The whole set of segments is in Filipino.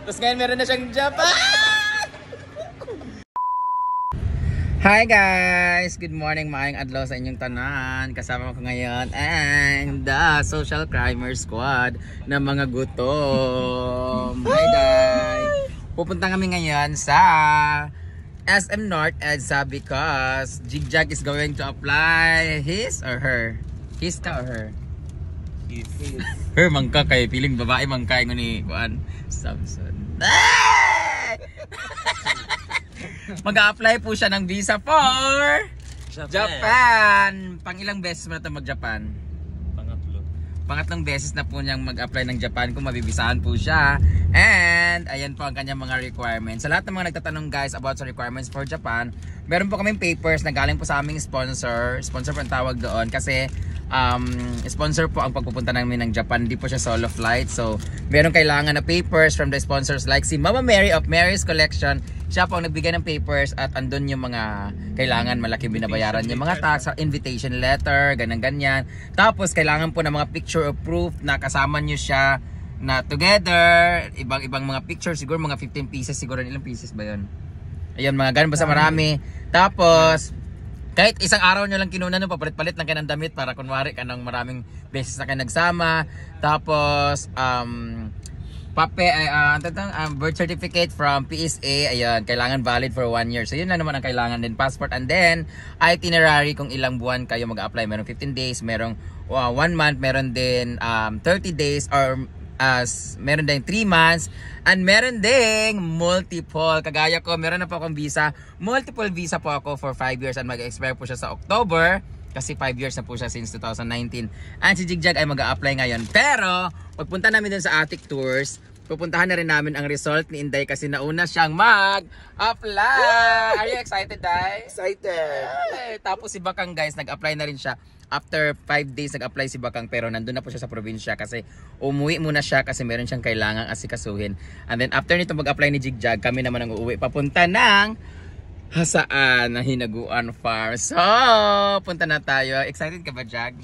Tapos ngayon meron na siyang Japan! Hi guys! Good morning, maayong adlaw sa inyong tanan. Kasama ko ngayon ang the Social Crimer Squad na mga gutom. Hi guys! Pupunta kami ngayon sa SM North EDSA because Jigjag is going to apply his or her? His ka or her? His. Her mangka kay piling babae mangka ng ni Kuan Samson. Mag-a-apply po siya ng visa for Japan. Pang ilang beses mo na ito mag-Japan? Pangatlong beses na po niyang mag-apply ng Japan kung mabibisahan po siya. And ayan po ang kanyang mga requirements. Sa lahat ng mga nagtatanong guys about sa requirements for Japan, meron po kaming papers na galing po sa aming sponsor. Sponsor po ang tawag doon kasi sponsor po ang pagpupunta namin ng Japan. Hindi po siya solo flight. So meron kailangan na papers from the sponsors like si Mama Mary of Mary's Collection. Siya po ang nagbigay ng papers at andun yung mga kailangan malaking binabayaran yung mga tax, invitation letter, ganyan-ganyan. Tapos kailangan po ng mga picture of proof na kasama nyo siya na together. Ibang mga pictures, siguro mga 15 pieces, siguro ilang pieces ba yun? Ayun, mga ganun, basta marami. Tapos kahit isang araw nyo lang kinunan nyo, papalit-palit lang kayo ng damit para kunwari ka ng maraming beses na kayo nagsama. Tapos birth certificate from PSA, ayun, kailangan valid for 1 year. So yun na naman ang kailangan din, passport. And then itinerary kung ilang buwan kayo mag-apply. Merong 15 days, merong 1 month, meron din 30 days or meron din 3 months, and meron ding multiple. Kagaya ko, meron na po akong visa, multiple visa po ako for 5 years and mag-expire po siya sa October. Kasi 5 years na po siya since 2019. And si Jigjag ay mag-a-apply ngayon. Pero, pagpunta namin dun sa Attic Tours, pupuntahan na rin namin ang result ni Inday kasi nauna siyang mag-apply. Are you excited, Day? Excited! Ay, tapos si Bakang guys, nag-apply na rin siya. After 5 days, nag-apply si Bakang pero nandun na po siya sa probinsya kasi umuwi muna siya kasi meron siyang kailangang asikasuhin. And then after nito mag-apply ni Jigjag, kami naman ang uuwi papunta ng Hasaan na Hinaguan Farm. So, punta na tayo. Excited ka ba, Jag?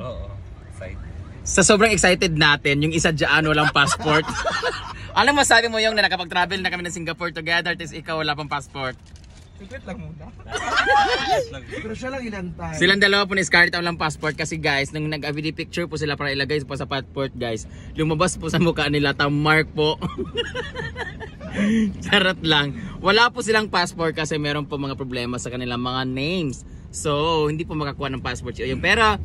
Oo, excited. Sa sobrang excited natin, yung isa dyan walang passport. Alam mo, sabi mo yung na nakapag-travel na kami ng Singapore together, tapos ikaw wala pang passport. Secret lang muna. Pero siya lang inantay. Silang dalawa po ni Scarlett ang walang passport kasi guys, nung nag-video picture po sila para ilagay po sa passport guys, lumabas po sa mukha nila, mark po. Charot lang. Wala po silang passport kasi meron po mga problema sa kanilang mga names. So, hindi po makakuha ng passport si Oyong. Pero,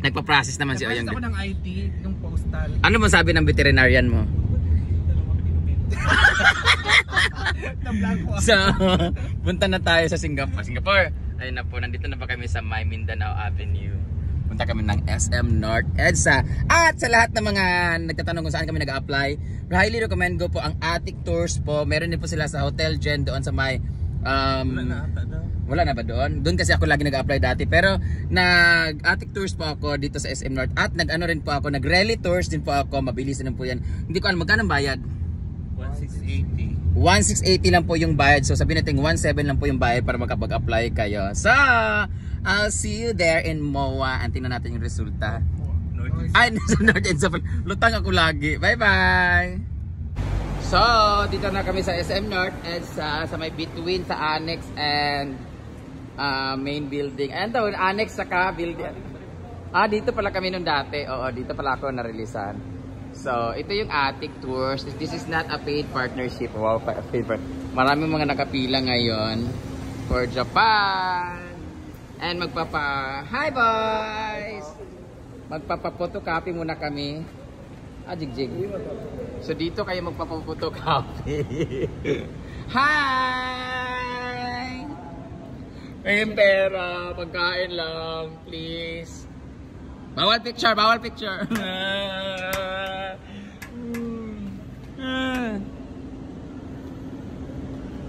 nagpa-process naman si Oyong. Nagpa-process ako ng IT, ng postal. Ano masabi ng veterinarian mo? So, punta na tayo sa Singapore. Ayun na po, nandito na pa kami sa My Mindanao Avenue. Punta kami ng SM North EDSA. At sa lahat ng mga nagtatanong kung saan kami nag-a-apply, highly recommend ko po ang Attic Tours po. Meron din po sila sa Hotel Gen doon sa may wala na ba doon? Doon kasi ako lagi nag-a-apply dati. Pero nag-Attic Tours po ako dito sa SM North. At nag-ano rin po ako, nag-Rally Tours din po ako. Mabilis din po yan. Hindi ko alam, magkano bayad? 1680. 1680 lang po yung bayad. So sabihin natin 17 lang po yung bayad para makapag-apply kayo. So, I'll see you there in MOA. And tingnan natin yung resulta. Ay, nasa North EDSA. Lutang ako lagi. Bye-bye! So, dito na kami sa SM North EDSA sa may between sa Annex and main building. And doon, Annex saka building. Dito pala kami nung dati. Oo, dito pala ako na-releasean. So, ito yung Attic Tours. This is not a paid partnership. Wow, paid partnership. Maraming mga nakapila ngayon for Japan. And hi boys! Magpapa-photocopy muna kami. Jigjig. So dito kayo magpapa-photocopy. Hi! May pera, pagkain lang, please. Bawal picture, bawal picture.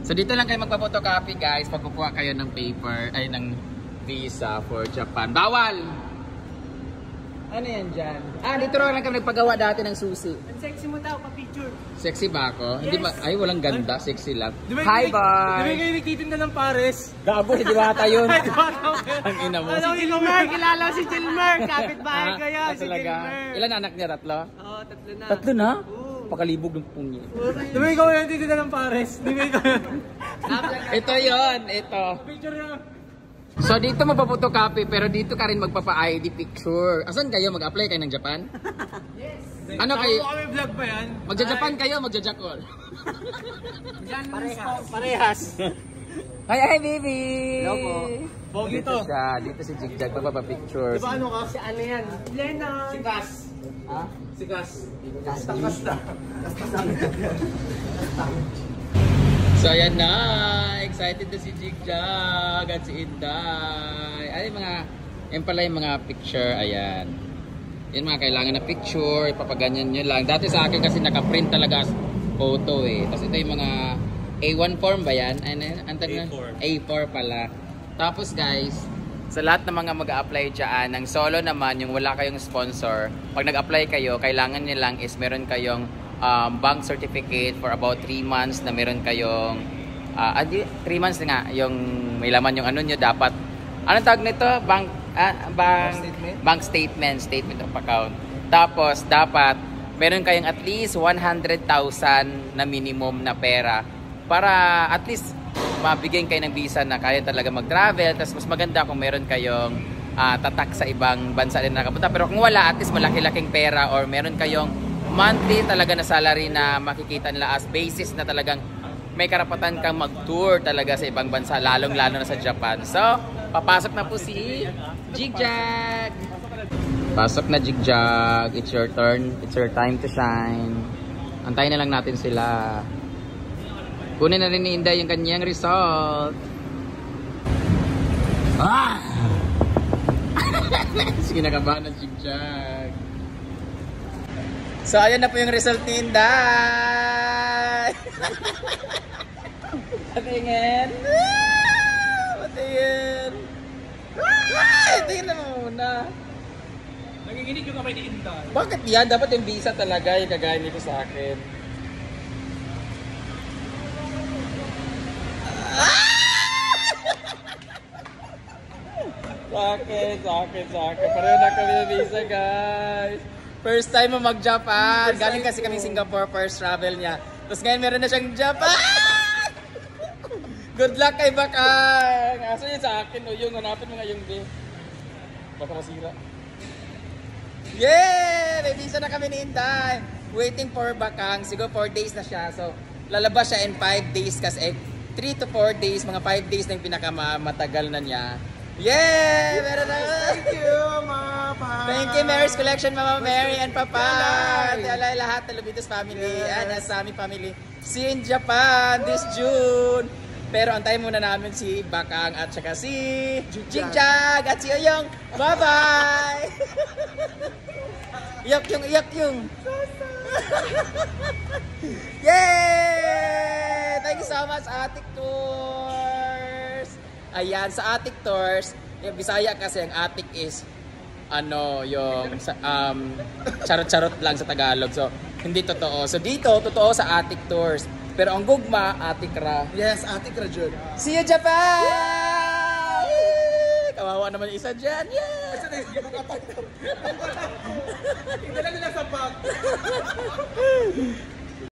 So dito lang kayo magpa-photocopy guys pag kukuha kayo ng paper, ay ng visa for Japan. Bawal! Ano yan dyan? Dito lang kami nagpagawa dati ng susi. Ang sexy mo tao, pa-picture. Sexy ba ako? Yes. Ay, walang ganda. Sexy lang. Hi, bye! Diba kayo nagtitinda ng pares? Gago, hindi bata yun. Ang ina mo. Si Gilmer, kilala si Gilmer. Kapit bahay ko yun, si Talaga? Gilmer. Ilan anak niya? 3? Oo, 3 na. 3 na? Oo. napakalibog ng pungin. Di ba ikaw yan dito na ng pares? Di ba ikaw yan? Ito yon, ito. Picture na. So dito magpapotocopy pero dito ka rin magpapa-ID picture. Asan kayo? Mag-apply kayo ng Japan? Yes. Ano kayo? Kami vlog pa yan. Magja-Japan kayo, magja-Jakol. Parehas. Hi, baby! Hello po. Pogi Dito to. siya, dito si Jigjag, magpapa-picture. Di ba ano ka? Si ano yan? Lennon. Si Gas. Ha? Si Gas. Kasta. So ayan na, excited na si Jigjag at si Inday. Ay yan pala yung mga picture, ayan. Yan mga kailangan na picture, ipapaganyan nyo lang. Dati sa akin kasi nakaprint talaga as photo eh. Tapos ito yung mga A1 form ba yan? A4. A4 pala. Tapos guys, sa lahat ng mga mag-a-apply dyan, ng solo naman, yung wala kayong sponsor, pag nag-apply kayo, kailangan nyo lang is meron kayong bank certificate for about 3 months na meron kayong 3 months na nga yung may laman yung ano nyo dapat anong tawag nito? Bank statement of account. Tapos dapat meron kayong at least 100,000 na minimum na pera para at least mabigyan kayo ng visa na kaya talaga mag-travel. Tapos mas maganda kung meron kayong tatak sa ibang bansa din nakapunta. Pero kung wala, at least malaki-laking pera or meron kayong monthly talaga na salary na makikita nila as basis na talagang may karapatan kang mag-tour talaga sa ibang bansa, lalong-lalo na sa Japan. So, papasok na po si Jigjag. Pasok na Jigjag. It's your turn. It's your time to shine. Antayin na lang natin sila. Kunin na rin ni Inday yung kanyang result. Ah! Sige, nakabahan ng Jigjag. So, ayan na po yung result ni Inday. Patingin. Patingin. Tingin na muna. Nanginginig yung kamay ni Inday. Bakit yan? Dapat yung visa talaga yung kagaya nito sa akin. Sa akin. Pareho na kami ng visa, guys. First time mo mag-Japan. Galing kasi kami Singapore first travel niya. Tapos ngayon meron na siyang Japan! Good luck kay Bakang! Aso yun sa akin. O yung hanapin mo nga yung day. Baka masira. Yeah! May visa na kami ni Inday. Waiting for Bakang. Siguro 4 days na siya. So, lalabas siya in 5 days kasi 3 to 4 days. Mga 5 days na yung pinakamatagal na niya. Yeah! Meron na! Thank you, Mama. Thank you, Mary's Collection, Mama Mary and Papa. Alay lahat ng Lubitos family and Asami family. See you in Japan this June. Pero antayin muna namin si Bakang at saka si Jigjag at si Oyong. Bye-bye! Iyak yung. Yay! Thank you so much, Atik Tours. Ayan, sa Atik Tours, yung Bisaya kasi ang Atik is yung charot-charot lang sa Tagalog. So, hindi totoo. So, dito, totoo sa Atik Tours. Pero ang gugma, Atik Ra. Yes, Atik Rajon. See you, Japan! Yay! Kawawa naman yung isa dyan. Yeah! Hindi lang nila sa bag.